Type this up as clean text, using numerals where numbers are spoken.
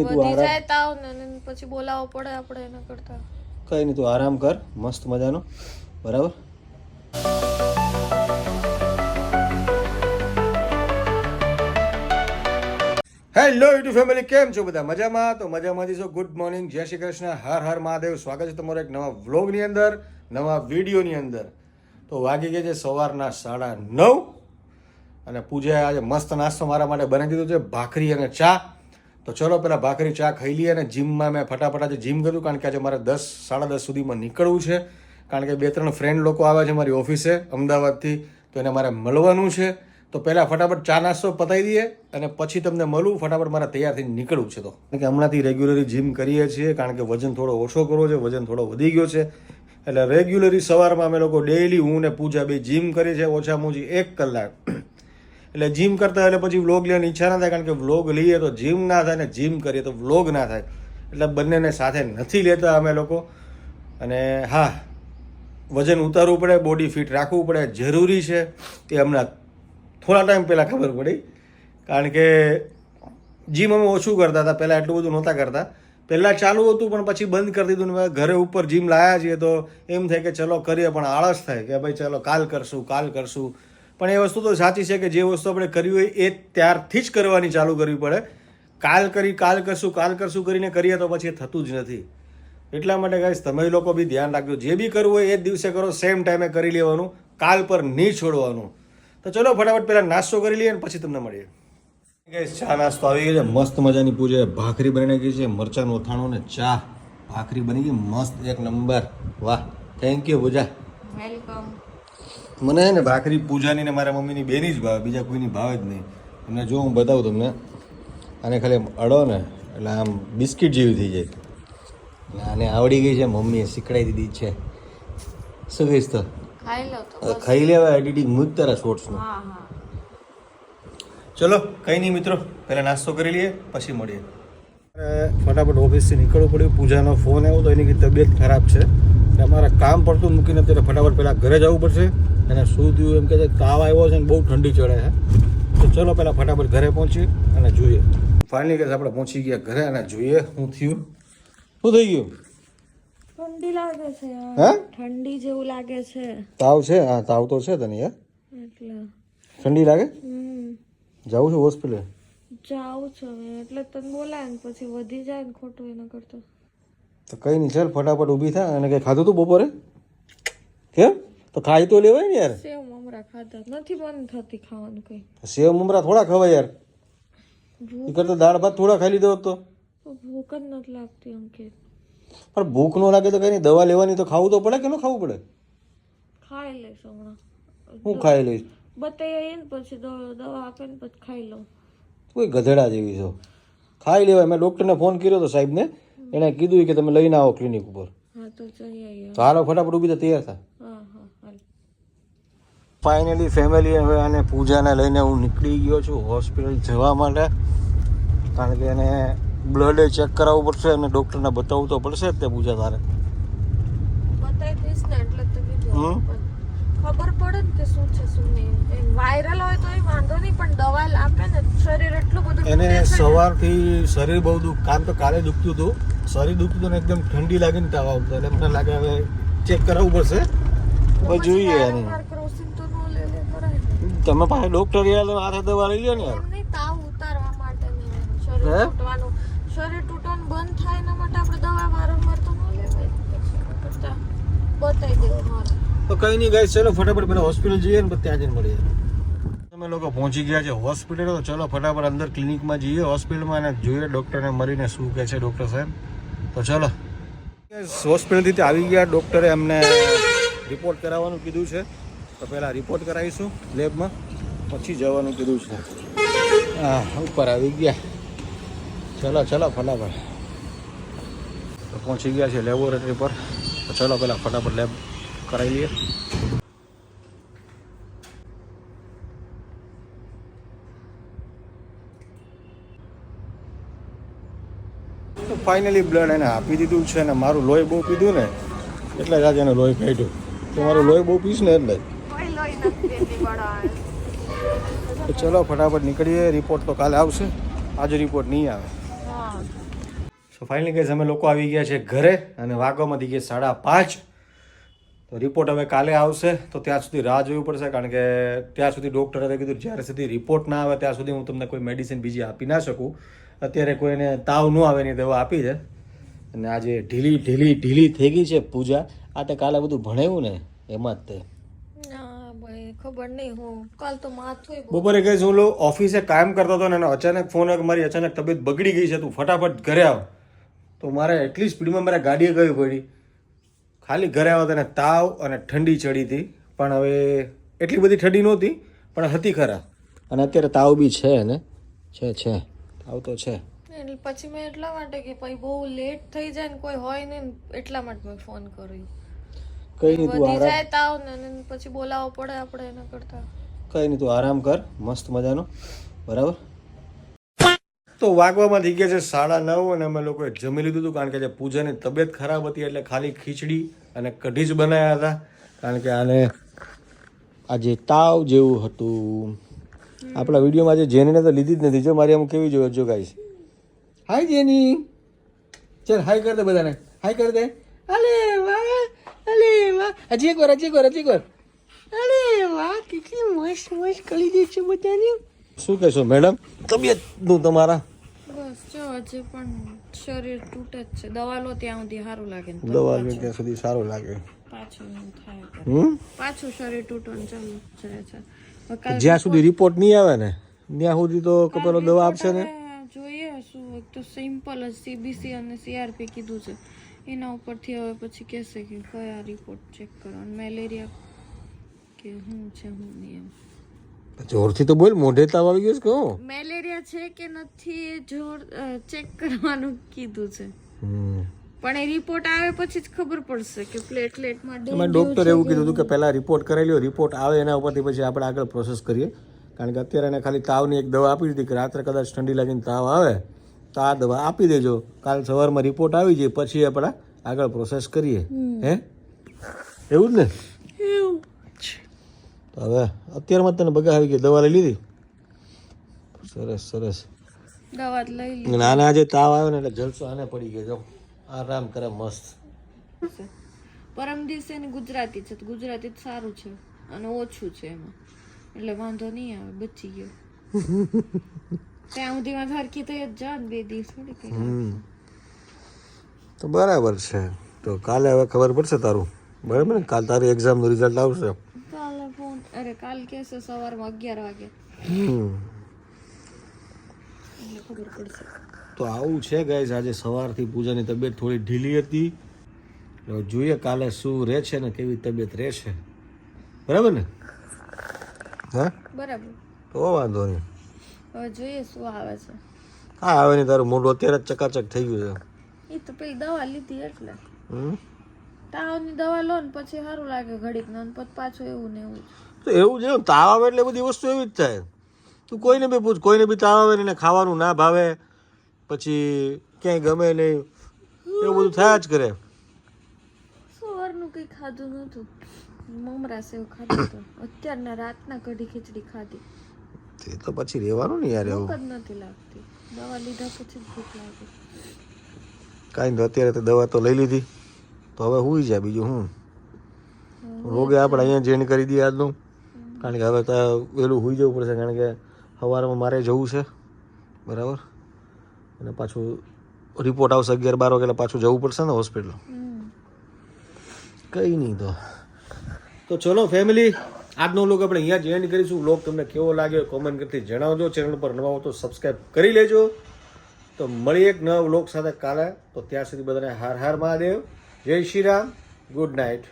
વધી જાય તાવ ને પછી બોલાવવો પડે આપણે એના કરતા. કઈ નહીં, તું આરામ કર મસ્ત મજાનો, બરાબર. હેલો યુટ્યુબ ફેમિલી, કેમ છો બધા? મજામાં? તો મજામાંથી છો. ગુડ મોર્નિંગ, જય શ્રી કૃષ્ણ, હર હર મહાદેવ. સ્વાગત છે તમારો એક નવા વ્લોગની અંદર, નવા વિડીયોની અંદર. તો વાગી ગયા છે સવારના 9:30 અને પૂજાએ આજે મસ્ત નાસ્તો મારા માટે બનાવી દીધો છે, ભાખરી અને ચા. તો ચલો પહેલાં ભાખરી ચા ખાઈ લઈએ અને જીમમાં મેં ફટાફટ આજે જીમ કર્યું, કારણ કે આજે મારે 10, 10:30 સુધીમાં નીકળવું છે, કારણ કે 2-3 ફ્રેન્ડ લોકો આવ્યા છે મારી ઓફિસે અમદાવાદથી, તો એને મારે મળવાનું છે. તો પહેલાં ફટાફટ ચા નાસ્તો પતાવી દઈએ અને પછી તમને મળું. ફટાફટ મારે તૈયાર થઈને નીકળવું છે. તો કારણ કે હમણાંથી રેગ્યુલરી જીમ કરીએ છીએ, કારણ કે વજન થોડો ઓછો કરવો છે, વજન થોડો વધી ગયો છે. એટલે રેગ્યુલરી સવારમાં અમે લોકો ડેઈલી હું ને પૂજા બે જીમ કરીએ છીએ, ઓછામાં ઓછી 1 કલાક. એટલે જીમ કરતા એટલે પછી વ્લોગ લેવાની ઈચ્છા ના થાય, કારણ કે વ્લોગ લઈએ તો જીમ ના થાય ને જીમ કરીએ તો વ્લોગ ના થાય. એટલે બંનેને સાથે નથી લેતા અમે લોકો. અને હા, વજન ઉતારવું પડે, બોડી ફિટ રાખવું પડે, જરૂરી છે. એ હમણાં થોડા ટાઈમ પહેલાં ખબર પડી, કારણ કે જીમ અમે ઓછું કરતા હતા પહેલાં, એટલું બધું નહોતા કરતા. પહેલાં ચાલુ હતું પણ પછી બંધ કરી દીધું ને ઘરે ઉપર જીમ લાવ્યા છીએ. તો એમ થાય કે ચલો કરીએ, પણ આળસ થાય કે ભાઈ ચલો કાલ કરશું. પણ એ વસ્તુ તો સાચી છે કે જે વસ્તુ આપણે કરવી હોય એ ત્યારથી જ કરવાની ચાલુ કરવી પડે. કાલ કરશું કરીને કરીએ તો પછી એ થતું જ નથી. એટલા માટે ગાઈસ તમે લોકો બી ધ્યાન રાખજો, જે બી કરવું હોય એ જ દિવસે કરો, સેમ ટાઈમે કરી લેવાનું, કાલ પર નહીં છોડવાનું. તો ચલો ફટાફટ પહેલાં નાસ્તો કરી લઈએ અને પછી તમને મળીએ. ગાઈસ ચા નાસ્તો આવી ગયો છે, મસ્ત મજાની પૂજાએ ભાખરી બની નાખી છે, મરચાંનું અથાણું ને ચા. ભાખરી બની ગઈ મસ્ત, એક નંબર. વાહ, થેન્ક યુ પૂજા. વેલકમ. મને છે ને ભાખરી પૂજાની ને મારા મમ્મીની બેની જ ભાવે, બીજા કોઈની ભાવે જ નહીં. તમને જો હું બતાવું તમને, આને ખાલી અડો ને એટલે આમ બિસ્કિટ જેવી થઈ જાય. એટલે આને આવડી ગઈ છે, મમ્મીએ શીખડાવી દીધી છે. શું કહીશ? તો ખાઈ લેવા એડિટિંગ મૂક તારા શોર્ટ્સનું. ચલો કંઈ નહીં મિત્રો, પહેલાં નાસ્તો કરી લઈએ પછી મળીએ. ફટાફટ ઓફિસથી નીકળવું પડ્યું. પૂજાનો ફોન આવ્યો તો એની તબિયત ખરાબ છે, એટલે અમારા કામ પડતું મૂકીને અત્યારે ફટાફટ પહેલાં ઘરે જવું પડશે. એને શું થયું એમ કહે છે, તાવ આવ્યો છે ને બહુ ઠંડી ચડે છે. તો ચલો પહેલાં ફટાફટ ઘરે પહોંચી અને જોઈએ. ફાઇનલી કે આપણે પહોંચી ગયા ઘરે અને જોઈએ શું થયું. શું થઈ ગયું? ઠંડી લાગે છે. હે, ઠંડી જેવું લાગે છે. તાવ છે? હા તાવ તો છે તને યાર. એટલે ઠંડી લાગે? જાઉં છું હોસ્પિટલ? જાઉં છું એટલે તને બોલાય ને પછી વધી જાય ને ખોટું એના કરતો. તો કંઈ નહીં, ચાલ ફટાફટ ઊભી થાય. અને કંઈ ખાધું તું બપોરે? કેમ? તો ખાઈ તો લેવાય ને યાર. સેવ મમરા ખાધા નથી, બંધ થતી ખાવાનું કઈ. સેવ મમરા થોડા ખવાય યાર. એ કરતા દાળ ભાત થોડા ખાઈ લીધો તો ભૂખ જ નથી લાગતી એમ કે. પણ ભૂખ ન લાગે તો કઈ નહીં, દવા લેવાની તો ખાવું તો પડે કે ન ખાવું પડે? ખાઈ લઈશ હમણાં. હું ખાઈ લઈશ? બતાવીએ ને પછી દવા આપે ને પછી ખાઈ લઉં. કોઈ ગધેડા જેવી છો, ખાઈ લેવાય. મેં ડૉક્ટરને ફોન કર્યો હતો સાહેબને, એણે કીધું કે તમે લઈને આવો ક્લિનિક ઉપર. હા તો જઈએ. તો હાલો ફટાફટ ઊભી તો તૈયાર થાય. હા. ફાઇનલી ફેમિલી હવે અને પૂજાને લઈને હું નીકળી ગયો છું હોસ્પિટલ જવા માટે, કારણ કે એને બ્લડ ચેક કરાવવું પડશે અને ડૉક્ટરને બતાવવું તો પડશે જ. તે પૂજા તારે બતાવી દઈશ ને એટલે તો કીધું ખબર પડે ને કે શું છે શું નહીં. વાયરલ હોય તો એ વાંધો નહીં, પણ દવા આપે ને શરીર એટલું બધું. એને સવારથી શરીર બહુ કામ તો કાલે દુખતું હતું, શરીર દુખતું હતું ને એકદમ ઠંડી લાગીને તાવ આવતો, એટલે મને લાગે હવે ચેક કરાવવું પડશે. હવે જોઈએ તમે પાસે ડોક્ટર યાર હાથે દવા લઈ લો ને યાર. તાવ ઉતારવા માટે શરીર તૂટવાનું બંધ થાય એના માટે આપણે દવા વારંવાર તો ન લેવાય. બતાવી દેવું મારે. તો કંઈ નહીં ગાઈસ, ચલો ફટાફટ પેલા હોસ્પિટલ જઈએ ને ત્યાં જઈને મળીએ. તમે લોકો પહોંચી ગયા છે હોસ્પિટલ, તો ચલો ફટાફટ અંદર ક્લિનિકમાં જઈએ હોસ્પિટલમાં અને જોઈએ ડૉક્ટરને મળીને શું કહે છે ડૉક્ટર સાહેબ. તો ચલો હોસ્પિટલથી આવી ગયા, ડૉક્ટરે અમને રિપોર્ટ કરાવવાનું કીધું છે. તો પહેલાં રિપોર્ટ કરાવીશું લેબમાં, પછી જવાનું કીધું છે. હા ઉપર આવી ગયા. ચલો ફટાફટ તો પહોંચી ગયા છે લેબોરેટરી પર. તો ચલો પહેલાં ફટાફટ લેબ કરાવી લઈએ. તો ફાઇનલી બ્લડ એને આપી દીધું છે ને મારું લોહી બહુ પીધું ને એટલે જ આજે એને લોહી કાઢ્યું. તો મારું લોહી બહુ પીશ ને એટલે તો ચલો ફટાફટ નીકળીએ. રિપોર્ટ તો કાલે આવશે, આજે રિપોર્ટ નહીં આવે. સો ફાઇનલી ગાઈઝ અમે લોકો આવી ગયા છે ઘરે અને વાગવામાં થઈ ગયા 5:30. તો રિપોર્ટ હવે કાલે આવશે, તો ત્યાં સુધી રાહ જોવી પડશે, કારણ કે ત્યાં સુધી ડૉક્ટરે કીધું જ્યારે સુધી રિપોર્ટ ના આવે ત્યાં સુધી હું તમને કોઈ મેડિસિન બીજી આપી ના શકું. અત્યારે કોઈને તાવ ન આવે એની દવા આપી છે. અને આજે ઢીલી થઈ ગઈ છે પૂજા. આ તે કાલે બધું ભણાવ્યું ને એમાં જ તે ખબર નહીં હું કાલ તો માથું બપોરે ગઈ હું ઓફિસે કામ કરતો હતો ને એનો અચાનક ફોન આવ્યો કે મારી અચાનક તબિયત બગડી ગઈ છે, તું ફટાફટ ઘરે આવ. તો મારે એટલી સ્પીડમાં મારા ગાડીએ ગવી પડી. ખાલી ઘરે આવ્યો તેને તાવ અને ઠંડી ચડી હતી, પણ હવે એટલી બધી ઠંડી નહોતી પણ હતી ખરા. અને અત્યારે તાવ બી છે ને છે તાવ તો છે. એટલે પછી મેં એટલા માટે કે પછી બહુ લેટ થઈ જાય ને કોઈ હોય ને એટલા માટે મેં ફોન કર્યો. કઈ નહીં તું વધી આરામ જાય તાવ ને પછી બોલાવવો પડે આપણે એના કરતા. કઈ નહીં તું આરામ કર મસ્ત મજાનો, બરાબર. તો વાગવામાં થઈ ગયા છે 9:30 અને અમે લોકોએ જમી લીધું હતું, કારણ કે જે પૂજાની તબિયત ખરાબ હતી એટલે ખાલી ખીચડી અને કઢી જ બનાવ્યા હતા, કારણ કે આને આજે તાવ જેવું હતું. આપણા વિડીયોમાં આજે જેનીને તો લીધી જ નથી. જો મારી આમ કેવી જોયો જો ગાઈસ. હાય જેની, ચાલ હાય કર દે બધાને, હાય કર દે. અલે વાહ, અલે વાહ, હજી એક વાર અરે વાહ, કેટલી મસ્ત કરી દે છે બધાને. શું કહેશો મેડમ તબિયતનું તમારા? બસ જો હજી પણ શરીર તૂટે જ છે. દવા લો ત્યાં સુધી સારું લાગે ને દવા લે ત્યાં સુધી સારું લાગે. પાછું એવું થાય કરે. પાછું શરીર તૂટવાનું ચાલુ જ રહે છે. હવે કાલ જ્યાં સુધી રિપોર્ટ નહીં આવે ને ત્યાં સુધી તો પેલો દવા આપશે ને. જોઈએ શું, એક તો સિમ્પલ જ CBC અને CRP કીધું છે, એના ઉપરથી હવે પછી કહેશે કે કયા રિપોર્ટ ચેક કરવાનો, મેલેરિયા કે શું છે શું નહીં એમ. જોરથી તો બોલ, મોઢે તાવ આવી ગયો છે કહો. મેલેરિયા છે કે નથી એ જોર ચેક કરવાનું કીધું છે, પણ એ રિપોર્ટ આવે પછી જ ખબર પડશે કે પ્લેટલેટમાં એમાં ડૉક્ટર એવું કીધું હતું કે પહેલાં રિપોર્ટ કરાવી લો, રિપોર્ટ આવે એના ઉપરથી પછી આપણે આગળ પ્રોસેસ કરીએ. કારણ કે અત્યારે એને ખાલી તાવની એક દવા આપી દીધી કે રાત્રે કદાચ ઠંડી લાગીને તાવ આવે તો આ દવા આપી દેજો, કાલ સવારમાં રિપોર્ટ આવી જાય પછી આપણે આગળ પ્રોસેસ કરીએ. હે એવું જ ને? તો હવે અત્યારમાં તને બગા આવી ગઈ, દવા લઈ લીધી? સરસ. દવા જ લઈ લી. અને આને આજે તાવ આવ્યો ને એટલે જલસો આને પડી ગયો. જો આરામ કરે મસ્ત. પરમ દિવસે ને ગુજરાતી છે તો ગુજરાતી જ સારું છે અને ઓછું છે એમાં, એટલે વાંધો નહીં આવે, બચી ગયો. ત્યાં સુધીમાં હરખી થઈ જ જા ને 2 દિવસ થોડી કઈ. તો બરાબર છે. તો કાલે હવે ખબર પડશે તારું, બરાબર ને? કાલ તારી એક્ઝામનું રિઝલ્ટ આવશે. કાલે ફોન કાલ કહેશે સવારમાં 11 વાગે એટલે ખબર પડશે. તો આવું છે ગાઈઝ, આજે સવારથી પૂજાની તબિયત થોડી ઢીલી હતી. હવે જોઈએ કાલે શું રહે છે ને કેવી તબિયત રહેશે, બરાબર ને? હા બરાબર, તો વાંધો નહીં. હવે જોઈએ શું આવે છે. હા આવે નહીં, તારું મોઢું અત્યારે જ ચકાચક થઈ ગયું એ તો પેલી દવા લીધી એટલે છે. તાવની દવા લો ને પછી સારું લાગે ઘડીક ને પછી પાછું એવું ને એવું. તો એવું છે, તાવ આવે એટલે બધી વસ્તુ એવી જ થાય. તું કોઈને બી પૂછ, કોઈને બી તાવ આવે ને એને ખાવાનું ના ભાવે, પછી ક્યાંય ગમે નહીં, એવું બધું થયા જ કરે. સવારનું કઈ ખાધું નતું, મમરા સેવ ખાધું હતું, અત્યારના રાતના કઢી ખીચડી ખાધી. તે તો પછી રહેવાનું ને યાર, એવું ભૂખ જ નથી લાગતી, દવા લીધા પછી જ ભૂખ લાગે. કાંઈ નહીં, અત્યારે તો દવા તો લઈ લીધી તો હવે હુઈ જાય, બીજું હું. રોગે આપણે અહીંયા જેણ કરી દઈએ આજનું, કારણ કે હવે તો વહેલું હુઈ જવું પડશે, કારણ કે સવારમાં મારે જવું છે, બરાબર. અને પાછું રિપોર્ટ આવશે 11-12 વાગે એટલે પાછું જવું પડશે ને હોસ્પિટલ. કંઈ નહીં. તો ચલો ફેમિલી, આજનો વ્લોગ આપણે અહીંયા જ એન્ડ કરીશું. વ્લોગ તમને કેવો લાગ્યો કોમેન્ટ કરતી જણાવજો. ચેનલ પર નવા હો તો સબસ્ક્રાઈબ કરી લેજો. તો મળીએ એક નવા વ્લોગ સાથે કાલે. તો ત્યાં સુધી બધાને હાર હાર મહાદેવ, જય શ્રી રામ, ગુડ નાઇટ.